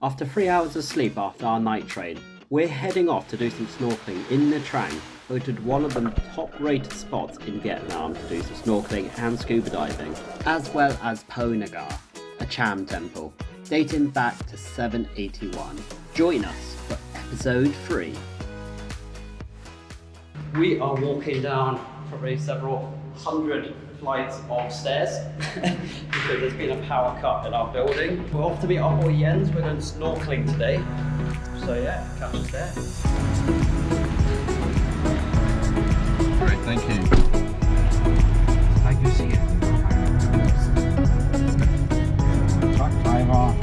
After 3 hours of sleep after our night train, we're heading off to do some snorkeling in Nha Trang, voted one of the top rated spots in Vietnam to do some snorkeling and scuba diving, as well as PoNagar, a Cham Temple, dating back to 781. Join us for episode 3. We are walking down probably several hundred flights of stairs because there's been a power cut in our building. We're off to meet our boy Jens. We're going snorkeling today. So yeah, catch us there. Great, thank you. Like you see it. Truck driver.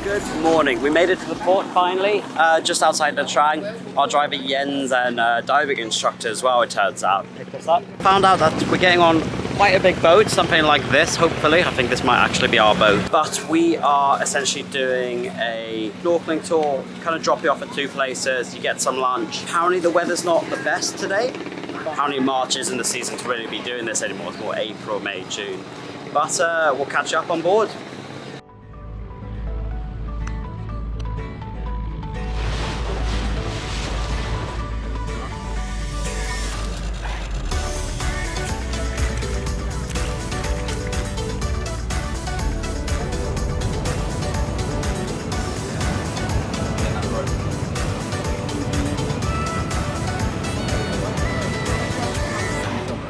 Good morning. We made it to the port finally, just outside Nha Trang. Our driver Jens and diving instructor as well, it turns out, picked us up. Found out that we're getting on quite a big boat, something like this, hopefully. I think this might actually be our boat. But we are essentially doing a snorkeling tour, kind of drop you off at 2 places, you get some lunch. Apparently the weather's not the best today. Apparently March isn't the season to really be doing this anymore. It's more April, May, June. But we'll catch you up on board.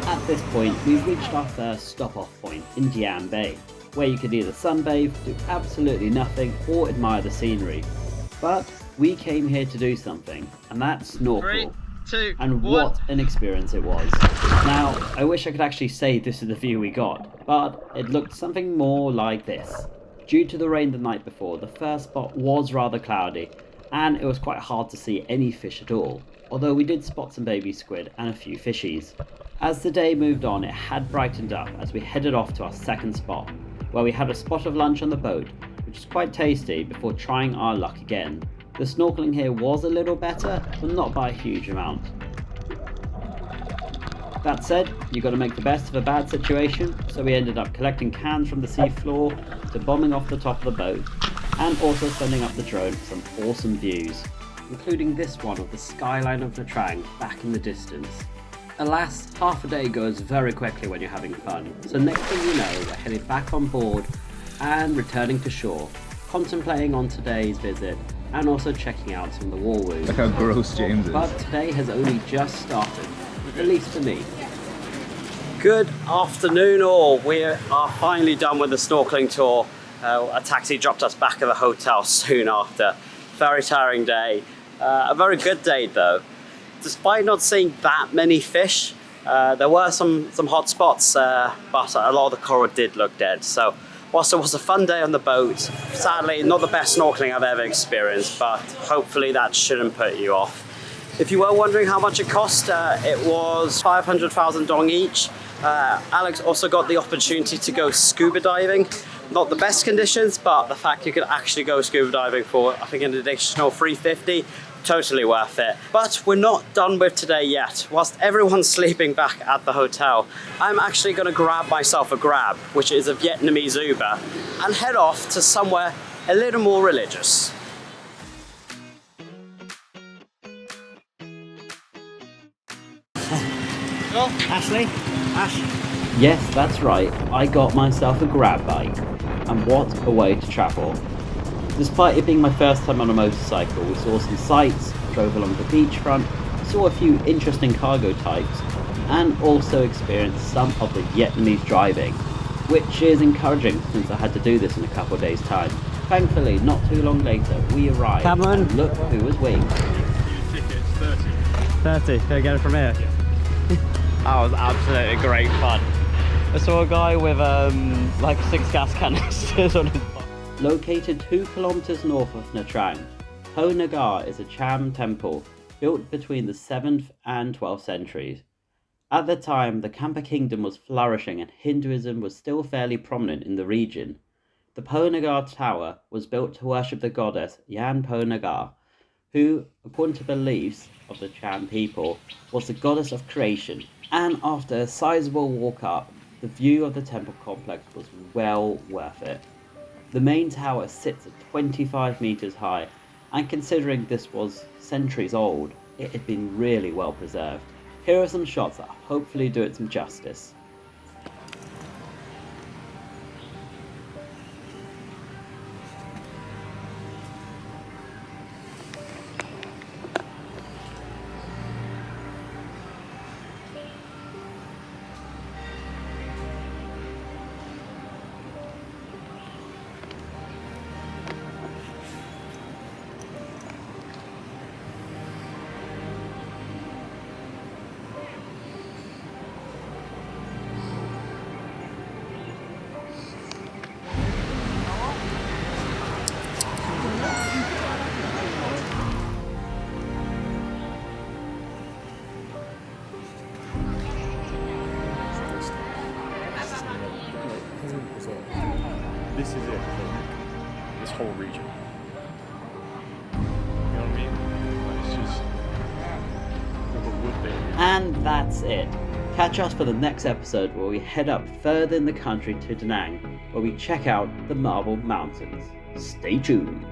At this point, we've reached our first stop-off point in Diem Bay, where you could either sunbathe, do absolutely nothing, or admire the scenery. But we came here to do something, and that's snorkel. 3, 2, and 1. what an experience it was. Now, I wish I could actually say this is the view we got, but it looked something more like this. Due to the rain the night before, the first spot was rather cloudy, and it was quite hard to see any fish at all, although we did spot some baby squid and a few fishies. As the day moved on, it had brightened up as we headed off to our second spot, where we had a spot of lunch on the boat, which was quite tasty, before trying our luck again. The snorkeling here was a little better, but not by a huge amount. That said, you got to make the best of a bad situation, so we ended up collecting cans from the seafloor to bombing off the top of the boat, and also sending up the drone for some awesome views, including this one of the skyline of Nha Trang back in the distance. Alas, half a day goes very quickly when you're having fun, so next thing you know, we're headed back on board and returning to shore, contemplating on today's visit and also checking out some of the war wounds. Look how gross James is. But today has only just started, at least for me. Good afternoon all, we are finally done with the snorkeling tour. A taxi dropped us back at the hotel soon after. Very tiring day, a very good day though. Despite not seeing that many fish, there were some hot spots, but a lot of the coral did look dead. So whilst it was a fun day on the boat, sadly not the best snorkeling I've ever experienced, but hopefully that shouldn't put you off. If you were wondering how much it cost, it was 500,000 dong each. Alex also got the opportunity to go scuba diving. Not the best conditions, but the fact you could actually go scuba diving for, I think, an additional 350, totally worth it. But we're not done with today yet. Whilst everyone's sleeping back at the hotel, I'm actually going to grab myself a Grab, which is a Vietnamese Uber, and head off to somewhere a little more religious. Ashley? Ash? Yes, that's right. I got myself a Grab bike. And what a way to travel. Despite it being my first time on a motorcycle, we saw some sights, drove along the beachfront, saw a few interesting cargo types, and also experienced some of the Vietnamese driving, which is encouraging since I had to do this in a couple of days' time. Thankfully, not too long later, we arrived. Cameron, and look who was waiting for me. Tickets 30. 30, can I get it from here? Yeah. That was absolutely great fun. I saw a guy with like 6 gas canisters on his bike. Located 2 kilometers north of Nha Trang, PoNagar is a Cham Temple built between the 7th and 12th centuries. At the time, the Kampa kingdom was flourishing and Hinduism was still fairly prominent in the region. The PoNagar tower was built to worship the goddess Yan PoNagar, who, according to beliefs of the Cham people, was the goddess of creation, and after a sizable walk up, the view of the temple complex was well worth it. The main tower sits at 25 meters high, and considering this was centuries old, it had been really well preserved. Here are some shots that hopefully do it some justice. This is it for this whole region. You know what I mean? It's just the wood there. And that's it. Catch us for the next episode where we head up further in the country to Da Nang, where we check out the Marble Mountains. Stay tuned.